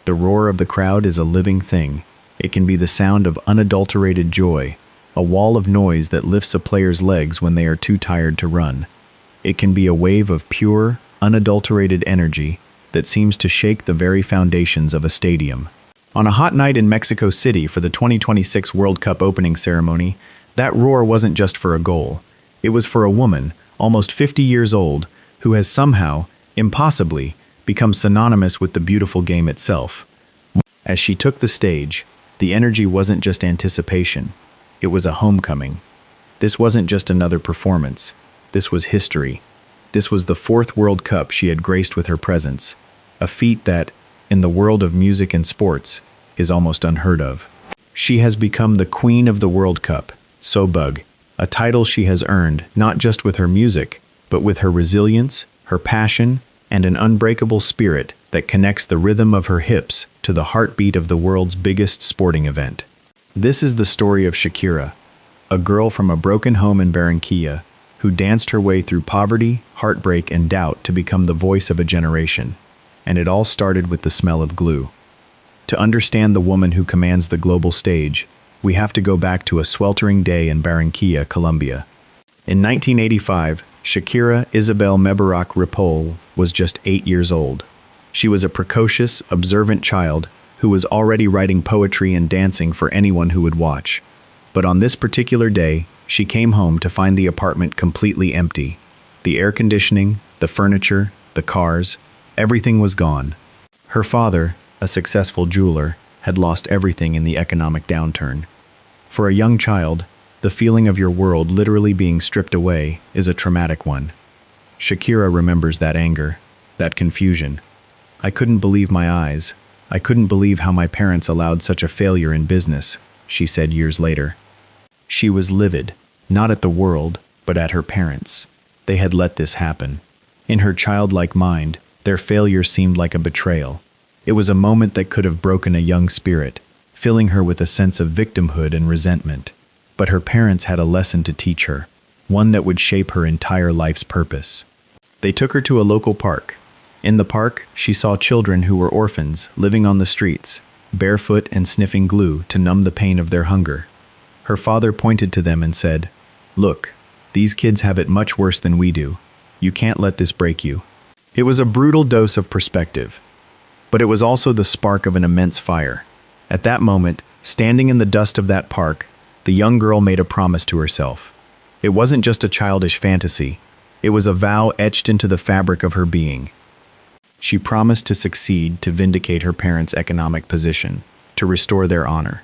The roar of the crowd is a living thing. It can be the sound of unadulterated joy, a wall of noise that lifts a player's legs when they are too tired to run. It can be a wave of pure, unadulterated energy that seems to shake the very foundations of a stadium. On a hot night in Mexico City for the 2026 World Cup opening ceremony, that roar wasn't just for a goal. It was for a woman, almost 50 years old, who has somehow, impossibly, become synonymous with the beautiful game itself. As she took the stage, the energy wasn't just anticipation. It was a homecoming. This wasn't just another performance. This was history. This was the fourth World Cup she had graced with her presence, a feat that, in the world of music and sports, is almost unheard of. She has become the Queen of the World Cup, Sobug, a title she has earned not just with her music, but with her resilience, her passion, and an unbreakable spirit that connects the rhythm of her hips to the heartbeat of the world's biggest sporting event. This is the story of Shakira, a girl from a broken home in Barranquilla who danced her way through poverty, heartbreak, and doubt to become the voice of a generation. And it all started with the smell of glue. To understand the woman who commands the global stage, we have to go back to a sweltering day in Barranquilla, Colombia. In 1985, Shakira Isabel Mebarak Ripoll was just 8 years old. She was a precocious, observant child who was already writing poetry and dancing for anyone who would watch. But on this particular day, she came home to find the apartment completely empty. The air conditioning, the furniture, the cars, everything was gone. Her father, a successful jeweler, had lost everything in the economic downturn. For a young child, the feeling of your world literally being stripped away is a traumatic one. Shakira remembers that anger, that confusion. "I couldn't believe my eyes. I couldn't believe how my parents allowed such a failure in business," she said years later. She was livid, not at the world, but at her parents. They had let this happen. In her childlike mind, their failure seemed like a betrayal. It was a moment that could have broken a young spirit, filling her with a sense of victimhood and resentment. But her parents had a lesson to teach her, one that would shape her entire life's purpose. They took her to a local park. In the park, she saw children who were orphans living on the streets, barefoot and sniffing glue to numb the pain of their hunger. Her father pointed to them and said, "Look, these kids have it much worse than we do. You can't let this break you." It was a brutal dose of perspective, but it was also the spark of an immense fire. At that moment, standing in the dust of that park, the young girl made a promise to herself. It wasn't just a childish fantasy. It was a vow etched into the fabric of her being. She promised to succeed to vindicate her parents' economic position, to restore their honor.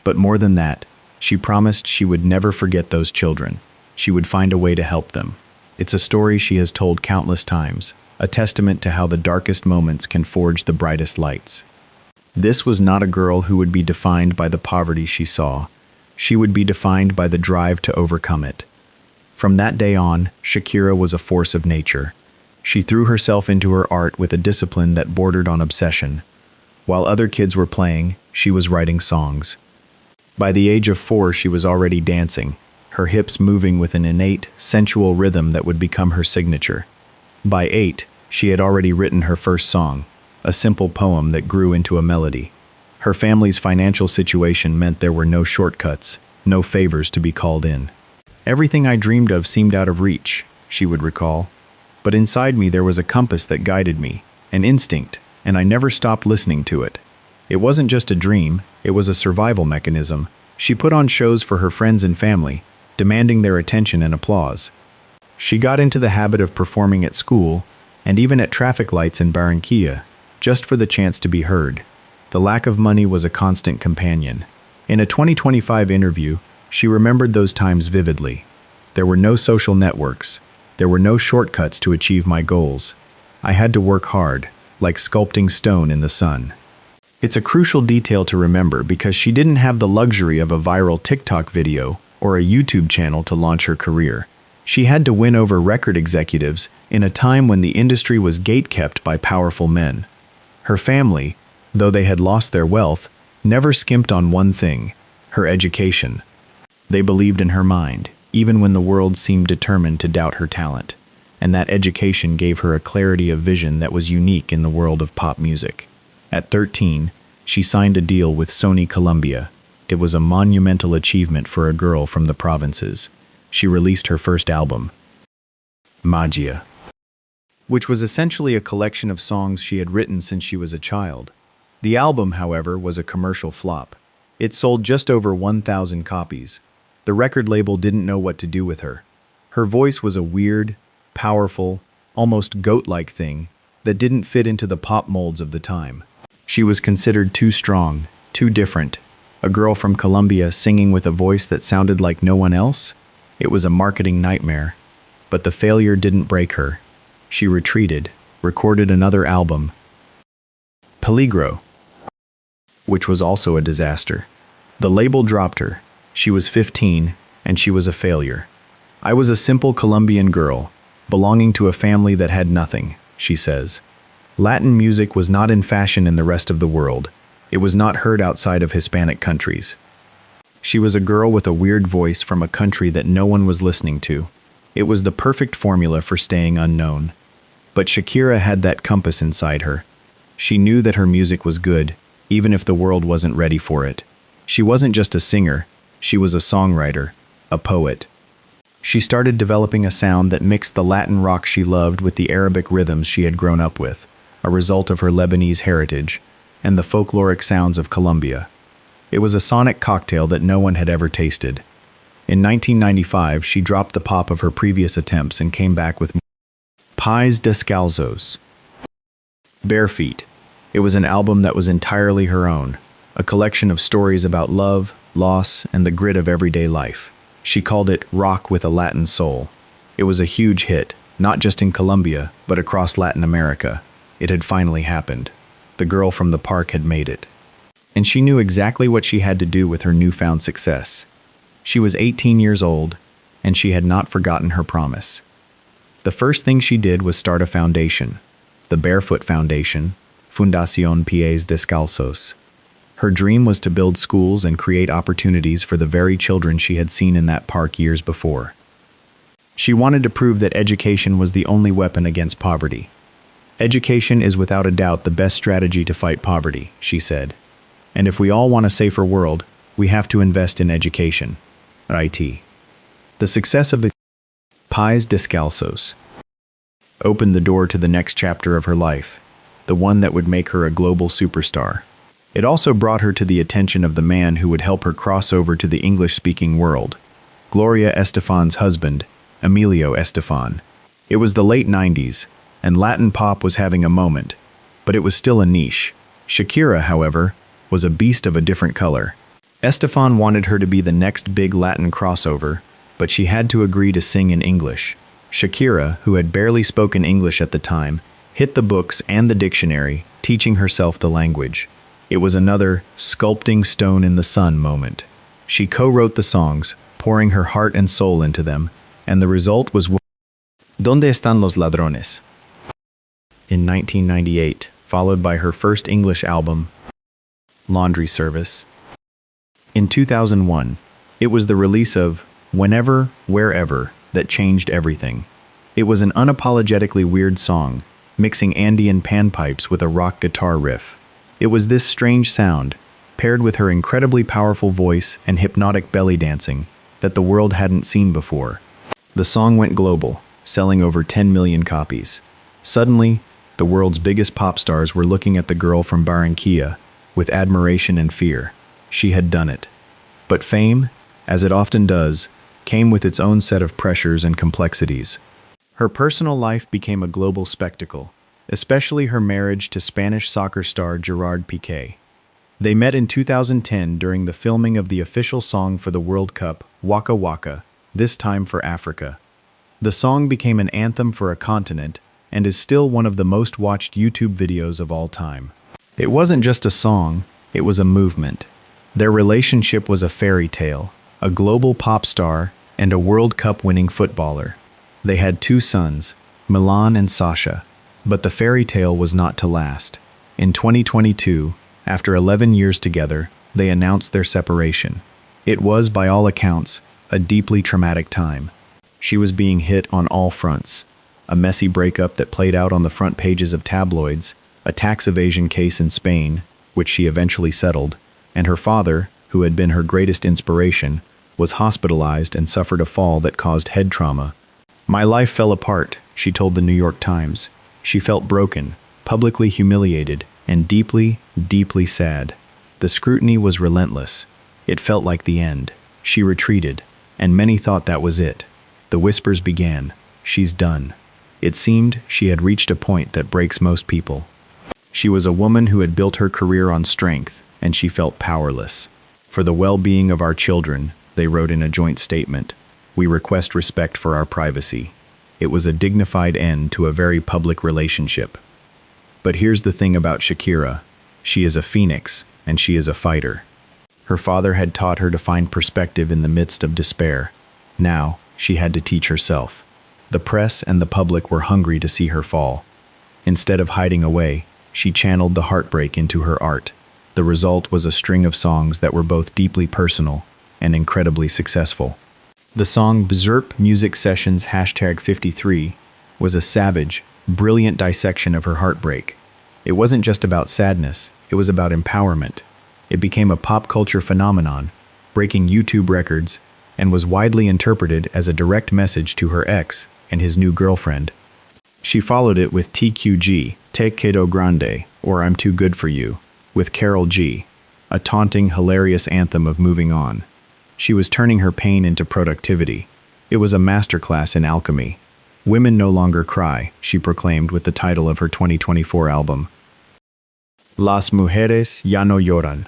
But more than that, she promised she would never forget those children. She would find a way to help them. It's a story she has told countless times, a testament to how the darkest moments can forge the brightest lights. This was not a girl who would be defined by the poverty she saw. She would be defined by the drive to overcome it. From that day on, Shakira was a force of nature. She threw herself into her art with a discipline that bordered on obsession. While other kids were playing, she was writing songs. By the age of 4, she was already dancing, her hips moving with an innate, sensual rhythm that would become her signature. By 8, she had already written her first song, a simple poem that grew into a melody. Her family's financial situation meant there were no shortcuts, no favors to be called in. "Everything I dreamed of seemed out of reach," she would recall. "But inside me there was a compass that guided me, an instinct, and I never stopped listening to it. It wasn't just a dream, it was a survival mechanism." She put on shows for her friends and family, demanding their attention and applause. She got into the habit of performing at school, and even at traffic lights in Barranquilla, just for the chance to be heard. The lack of money was a constant companion. In a 2025 interview, she remembered those times vividly. "There were no social networks. There were no shortcuts to achieve my goals. I had to work hard, like sculpting stone in the sun." It's a crucial detail to remember because she didn't have the luxury of a viral TikTok video or a YouTube channel to launch her career. She had to win over record executives in a time when the industry was gatekept by powerful men. Her family, though they had lost their wealth, never skimped on one thing: her education. They believed in her mind, even when the world seemed determined to doubt her talent, and that education gave her a clarity of vision that was unique in the world of pop music. At 13, she signed a deal with Sony Colombia. It was a monumental achievement for a girl from the provinces. She released her first album, Magia, which was essentially a collection of songs she had written since she was a child. The album, however, was a commercial flop. It sold just over 1,000 copies. The record label didn't know what to do with her. Her voice was a weird, powerful, almost goat-like thing that didn't fit into the pop molds of the time. She was considered too strong, too different. A girl from Colombia singing with a voice that sounded like no one else? It was a marketing nightmare. But the failure didn't break her. She retreated, recorded another album, Peligro, which was also a disaster. The label dropped her. She was 15, and she was a failure. I was a simple Colombian girl, belonging to a family that had nothing, she says. Latin music was not in fashion in the rest of the world. It was not heard outside of Hispanic countries. She was a girl with a weird voice from a country that no one was listening to. It was the perfect formula for staying unknown. But Shakira had that compass inside her. She knew that her music was good, even if the world wasn't ready for it. She wasn't just a singer, she was a songwriter, a poet. She started developing a sound that mixed the Latin rock she loved with the Arabic rhythms she had grown up with, a result of her Lebanese heritage, and the folkloric sounds of Colombia. It was a sonic cocktail that no one had ever tasted. In 1995, she dropped the pop of her previous attempts and came back with Pies Descalzos, Bare Feet. It was an album that was entirely her own, a collection of stories about love, loss, and the grit of everyday life. She called it rock with a Latin soul. It was a huge hit, not just in Colombia, but across Latin America. It had finally happened. The girl from the park had made it. And she knew exactly what she had to do with her newfound success. She was 18 years old, and she had not forgotten her promise. The first thing she did was start a foundation, the Barefoot Foundation, Fundación Pies Descalzos. Her dream was to build schools and create opportunities for the very children she had seen in that park years before. She wanted to prove that education was the only weapon against poverty. Education is without a doubt the best strategy to fight poverty, she said. And if we all want a safer world, we have to invest in education. IT. The success of the Pies Descalzos opened the door to the next chapter of her life, the one that would make her a global superstar. It also brought her to the attention of the man who would help her cross over to the English-speaking world, Gloria Estefan's husband, Emilio Estefan. It was the late 90s, and Latin pop was having a moment, but it was still a niche. Shakira, however, was a beast of a different color. Estefan wanted her to be the next big Latin crossover, but she had to agree to sing in English. Shakira, who had barely spoken English at the time, hit the books and the dictionary, teaching herself the language. It was another sculpting stone in the sun moment. She co-wrote the songs, pouring her heart and soul into them, and the result was ¿Dónde están los ladrones? In 1998, followed by her first English album, Laundry Service. In 2001, it was the release of Whenever, Wherever that changed everything. It was an unapologetically weird song, mixing Andean panpipes with a rock guitar riff. It was this strange sound, paired with her incredibly powerful voice and hypnotic belly dancing, that the world hadn't seen before. The song went global, selling over 10 million copies. Suddenly, the world's biggest pop stars were looking at the girl from Barranquilla with admiration and fear. She had done it. But fame, as it often does, came with its own set of pressures and complexities. Her personal life became a global spectacle, especially her marriage to Spanish soccer star Gerard Piqué. They met in 2010 during the filming of the official song for the World Cup, Waka Waka, this time for Africa. The song became an anthem for a continent and is still one of the most watched YouTube videos of all time. It wasn't just a song, it was a movement. Their relationship was a fairy tale, a global pop star and a World Cup winning footballer. They had 2 sons, Milan and Sasha, but the fairy tale was not to last. In 2022, after 11 years together, they announced their separation. It was, by all accounts, a deeply traumatic time. She was being hit on all fronts. A messy breakup that played out on the front pages of tabloids, a tax evasion case in Spain, which she eventually settled, and her father, who had been her greatest inspiration, was hospitalized and suffered a fall that caused head trauma. "My life fell apart," she told the New York Times. She felt broken, publicly humiliated, and deeply, deeply sad. The scrutiny was relentless. It felt like the end. She retreated, and many thought that was it. The whispers began. "She's done." It seemed she had reached a point that breaks most people. She was a woman who had built her career on strength, and she felt powerless. "For the well-being of our children," they wrote in a joint statement, "we request respect for our privacy." It was a dignified end to a very public relationship. But here's the thing about Shakira. She is a phoenix, and she is a fighter. Her father had taught her to find perspective in the midst of despair. Now, she had to teach herself. The press and the public were hungry to see her fall. Instead of hiding away, she channeled the heartbreak into her art. The result was a string of songs that were both deeply personal and incredibly successful. The song Bzurp Music Sessions #53 was a savage, brilliant dissection of her heartbreak. It wasn't just about sadness, it was about empowerment. It became a pop culture phenomenon, breaking YouTube records, and was widely interpreted as a direct message to her ex and his new girlfriend. She followed it with TQG, Te Quedo Grande, or I'm Too Good For You, with Carol G, a taunting, hilarious anthem of moving on. She was turning her pain into productivity. It was a masterclass in alchemy. "Women no longer cry," she proclaimed with the title of her 2024 album. Las mujeres ya no lloran.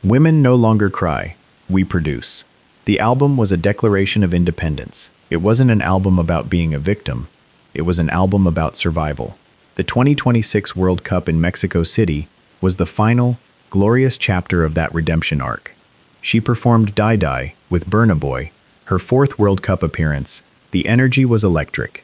Women no longer cry, we produce. The album was a declaration of independence. It wasn't an album about being a victim. It was an album about survival. The 2026 World Cup in Mexico City was the final, glorious chapter of that redemption arc. She performed Die Die with Burna Boy, her 4th World Cup appearance. The energy was electric.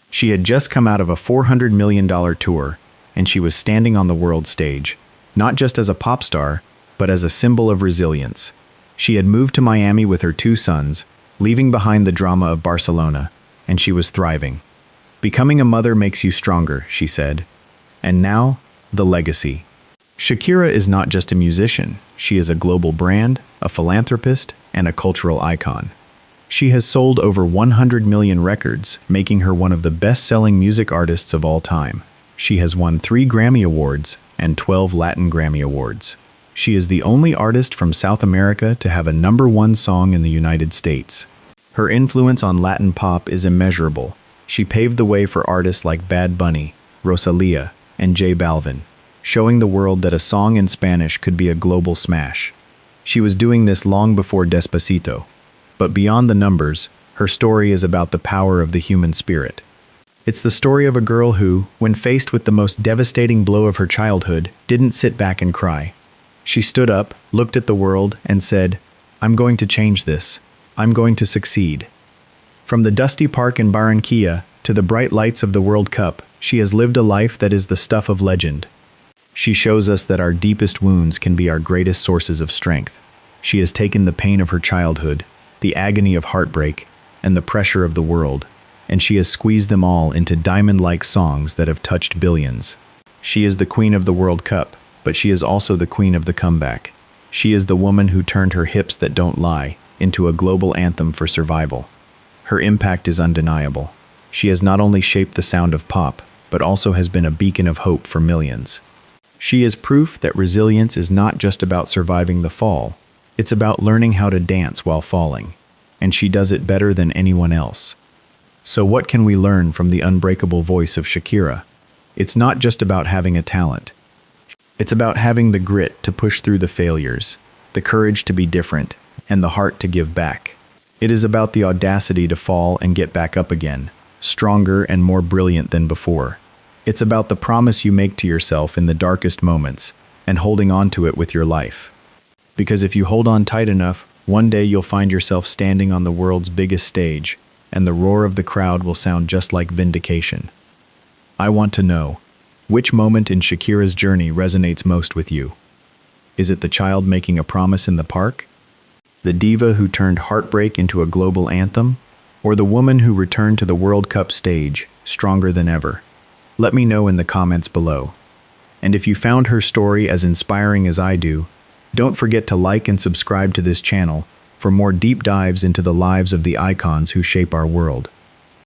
She had just come out of a $400 million tour, and she was standing on the world stage, not just as a pop star, but as a symbol of resilience. She had moved to Miami with her 2 sons, leaving behind the drama of Barcelona, and she was thriving. "Becoming a mother makes you stronger," she said. And now, the legacy. Shakira is not just a musician. She is a global brand, a philanthropist, and a cultural icon. She has sold over 100 million records, making her one of the best-selling music artists of all time. She has won 3 Grammy Awards and 12 Latin Grammy Awards. She is the only artist from South America to have a #1 song in the United States. Her influence on Latin pop is immeasurable. She paved the way for artists like Bad Bunny, Rosalía, and J Balvin, showing the world that a song in Spanish could be a global smash. She was doing this long before Despacito. But beyond the numbers, her story is about the power of the human spirit. It's the story of a girl who, when faced with the most devastating blow of her childhood, didn't sit back and cry. She stood up, looked at the world, and said, "I'm going to change this. I'm going to succeed." From the dusty park in Barranquilla to the bright lights of the World Cup, she has lived a life that is the stuff of legend. She shows us that our deepest wounds can be our greatest sources of strength. She has taken the pain of her childhood, the agony of heartbreak, and the pressure of the world, and she has squeezed them all into diamond-like songs that have touched billions. She is the queen of the World Cup, but she is also the queen of the comeback. She is the woman who turned her hips that don't lie into a global anthem for survival. Her impact is undeniable. She has not only shaped the sound of pop, but also has been a beacon of hope for millions. She is proof that resilience is not just about surviving the fall. It's about learning how to dance while falling, and she does it better than anyone else. So what can we learn from the unbreakable voice of Shakira? It's not just about having a talent. It's about having the grit to push through the failures, the courage to be different, and the heart to give back. It is about the audacity to fall and get back up again, stronger and more brilliant than before. It's about the promise you make to yourself in the darkest moments, and holding on to it with your life. Because if you hold on tight enough, one day you'll find yourself standing on the world's biggest stage, and the roar of the crowd will sound just like vindication. I want to know, which moment in Shakira's journey resonates most with you? Is it the child making a promise in the park? The diva who turned heartbreak into a global anthem? Or the woman who returned to the World Cup stage, stronger than ever? Let me know in the comments below. And if you found her story as inspiring as I do, don't forget to like and subscribe to this channel for more deep dives into the lives of the icons who shape our world.